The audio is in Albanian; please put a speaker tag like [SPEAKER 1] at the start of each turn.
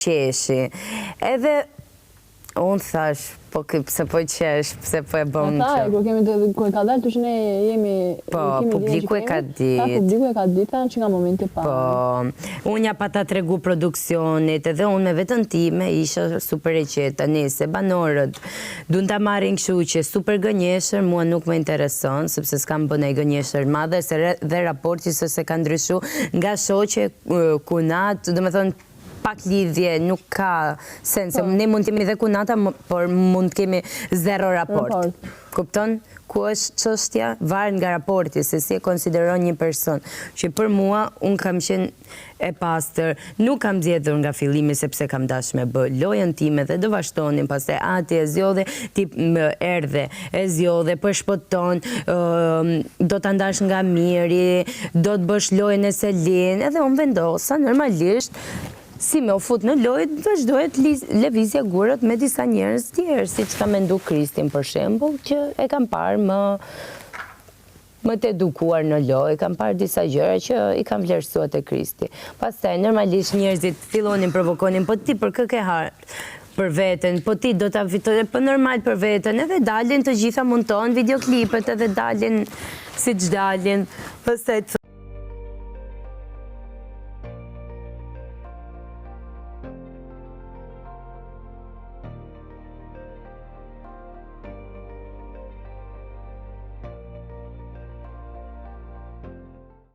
[SPEAKER 1] qeshi. Edhe unë thash, po pse po qesh, pse po e bëm që.
[SPEAKER 2] Kur ka dalë të që ne jemi...
[SPEAKER 1] Po, publiku e ka ditë.
[SPEAKER 2] Publiku e ka ditë që nga momenti pa.
[SPEAKER 1] Po, unë ja pa ta tregu produksionit, edhe unë me vetën time isha super e qeta, nese, banorët, dun ta marrin kështu që super gënjeshër, mua nuk më intereson, sepse s'kam bënë e gënjeshër madhe, dhe raporti se ka ndryshu nga shoqe, kunat, dhe me thonë, pak lidhje, nuk ka sens, ne mund t'jemi dhe kunata, por mund t'kemi zero raport. Kupton? Ku është çështja? Varet nga raporti, se si e konsideron një person. Që për mua, unë kam qenë e pastër, nuk kam zgjedhur nga fillimi sepse kam dash me bë lojën time dhe do vazhtonin, pastaj ati e zgjodhe, ti erdhe, e zgjodhe, përshpëton, do ta ndash nga miri, do të bësh lojën e Selin, edhe unë vendosa normalisht si me u fut në lojë, vazhdohet lëvizja gurët me disa njerëz tjerë, si që ka mendu Kristin për shembull, që e kam parë më të edukuar në lojë, kam parë disa gjëra që i kam vlerësuar te Kristi. Pastaj normalisht njerëzit fillonin provokonin, po ti për kë ke harë për veten, po ti do ta fitoje, po normal për veten, edhe dalin të gjitha monton videoklipet, edhe dalin siç dalin, pastaj